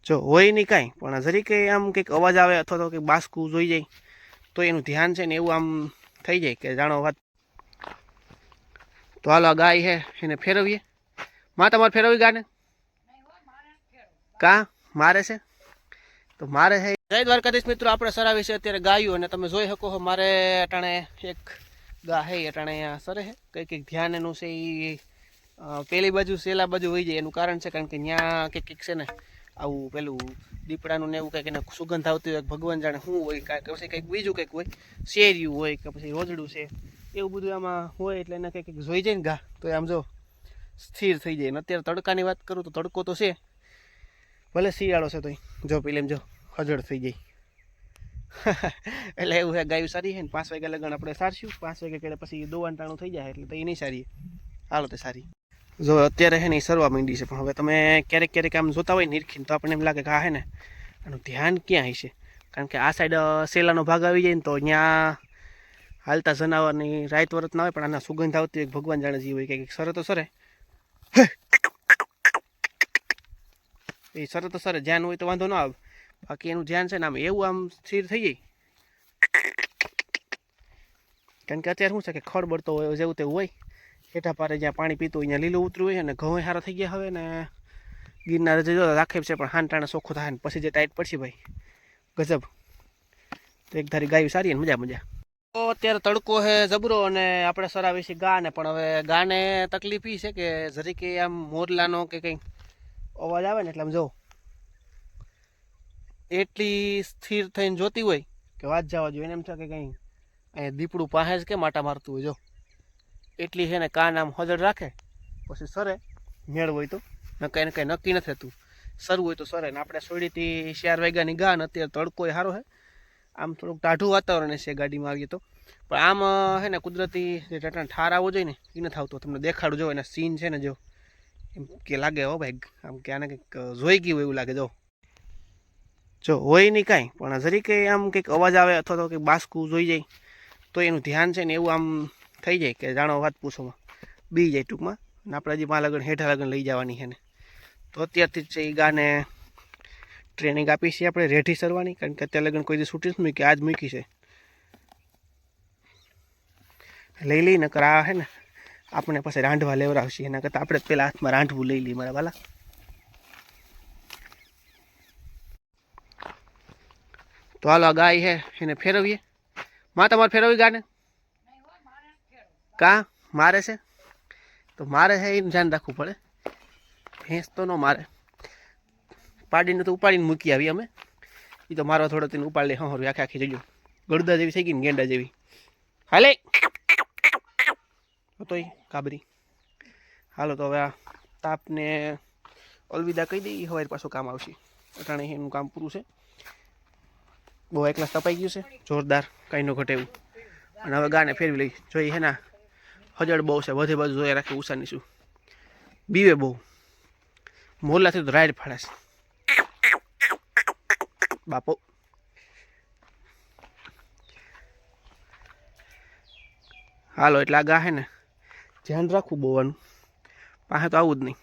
જો હોય નહીં કાંઈ પણ જરી કંઈ આમ કંઈક અવાજ આવે અથવા તો કંઈક બાસકું જોઈ જાય તો એનું ધ્યાન છે ને એવું આમ થઈ જાય કે જાણો વાત. તો હાલો આ ગાય છે એને ફેરવીએ. માં તમારે ફેરવી ગાને કા મારે છે તો મારે છે. જય દ્વારકાધીશ મિત્રો, આપણે સરાવી છે અત્યારે ગાયું અને તમે જોઈ શકો છો મારે અટાણે એક ગા હે અટાણે અહીંયા સરે છે. કંઈક કંઈક ધ્યાન એનું છે એ પેલી બાજુ સેલા બાજુ હોઈ જાય એનું કારણ છે કારણ કે ત્યાં કંઈક કંઈક છે ને આવું પેલું દીપડાનું ને એવું કંઈક એને સુગંધ આવતી હોય ભગવાન જાણે શું હોય કાંઈક પછી કંઈક બીજું કંઈક હોય શેરિયું હોય કે પછી રોજડું છે એવું બધું આમાં હોય એટલે એને કંઈક કંઈક જોઈ જાય ને ગા તો આમ જો સ્થિર થઈ જાય. ને અત્યારે તડકાની વાત કરું તો તડકો તો છે ભલે શિયાળો છે તો જો પેલી એમ જો હજળ થઈ જાય. એટલે એવું છે ગાયું સારી છે ને 5 વાગ્યા લગન આપણે સારશું. 5 વાગ્યા એટલે પછી દોવાનું ટાણું થઈ જાય એટલે તો એ નહીં સારી હાલો તો સારી. જો અત્યારે છે ને એ સરવા માંડી છે પણ હવે તમે ક્યારેક ક્યારેક આમ જોતા હોય નિરખીને તો આપણને એમ લાગે કે આ હે ને આનું ધ્યાન ક્યાં હશે કારણ કે આ સાઈડ સેલાનો ભાગ આવી જાય ને તો ત્યાં હાલતા જનાવરની રાત વરત ના હોય પણ આના સુગંધ આવતી હોય ભગવાન જાણે જીવ હોય કંઈક સરે તો સરે એ સરે તો સરે ધ્યાન હોય તો વાંધો ન આવે બાકી એનું ધ્યાન છે ને આમ એવું આમ સ્થિર થઈ જાય કારણ કે અત્યારે શું છે કે ખડ બળતો હોય જેવું તેવું હોય હેઠા પારે જ્યાં પાણી પીતું હોય ત્યાં લીલું ઉતરું હોય અને ઘઉં સારા થઈ ગયા હવે ને ગિરનાર જો રાખે છે પણ હાન ટાણે ચોખ્ખું થાય ને પછી જે ટાઈટ પડશે ભાઈ ગજબ. તો એક ધારી ગાયું સારી ને મજા મજા. તો અત્યારે તડકો છે જબરો અને આપણે સરાવી છીએ ગાને પણ હવે ગાને તકલીફ એ છે કે જરી કે આમ મોરલાનો કે કંઈ અવાજ આવે ને એટલે આમ જો એટલી સ્થિર થઈને જોતી હોય કે વાત જવા જોઈએ એને એમ છે કે કંઈ અહીંયા દીપડું પાસે જ કે માટા મારતું હોય જો એટલી છે ને કાન આમ હજળ રાખે પછી સરે મેળ હોય તો કંઈ ને કંઈ નક્કી નથી થતું સરવું હોય તો સરે ને આપણે સોડીથી 4 વાગ્યાની ગા ને અત્યારે તડકો એ સારો છે આમ થોડુંક ટાઢું વાતાવરણ છે ગાડીમાં આવીએ તો પણ આમ છે ને કુદરતી જે ઠાર આવવો જોઈએ ને એ નથી આવતો. તમને દેખાડું જો એના સીન છે ને જો એમ કે લાગે હો ભાઈ આમ કે આને કંઈક જોઈ ગયું એવું લાગે જો હોય નહીં કાંઈ પણ જરી કંઈ આમ કંઈક અવાજ આવે અથવા તો કંઈક બાસકું જોઈ જાય તો એનું ધ્યાન છે ને એવું આમ થઈ જાય કે જાણો વાત પૂછોમાં બી જાય ટૂંકમાં. ને આપણે હજી માં લગન હેઠા લગન લઈ જવાની છે ને તો અત્યારથી જ છે એ ગાને ટ્રેનિંગ આપી છે આપણે રેઢી સરવાની કારણ કે અત્યારે લગન કોઈ દી છૂટી નથી મૂકી આજ મૂકી છે લઈ લઈને કરા હે ને આપણે પછી રાંધવા લેવડાવશે એના કરતાં આપણે પેલા હાથમાં રાંધવું લઈ લઈએ મારા વાલા. તો હાલો આ ગાય છે એને ફેરવીએ. માં તમારે ફેરવી ગાને કા મારે છે તો મારે છે એનું ધ્યાન રાખવું પડે. ભેંસ તો ન મારે પાડીને તો ઉપાડીને મૂકી આવી અમે એ તો મારવા થોડો તેને ઉપાડી લે હં આખી આખી જજો ગળદા જેવી થઈ ગઈ ને ગેંડા જેવી હાલે તોય કાબરી. હાલો તો હવે આ તાપને અલવિદા કહી દઈએ હવે પાછું કામ આવશે અટાણે એનું કામ પૂરું છે. બહુ એકલા તપાઈ ગયું છે જોરદાર કંઈ ન ઘટે એવું અને હવે ગાને ફેરવી લઈ જોઈએ હે ને હજળ બહુ છે બધે બાજુ જોયા રાખે ઉષાની શું બીવે બહુ મોરલાથી તો રાઈડ ફાડે છે બાપો. હાલો એટલે આ ગા હે ને ધ્યાન રાખવું બહુ આનું પાસે તો આવું જ નહીં.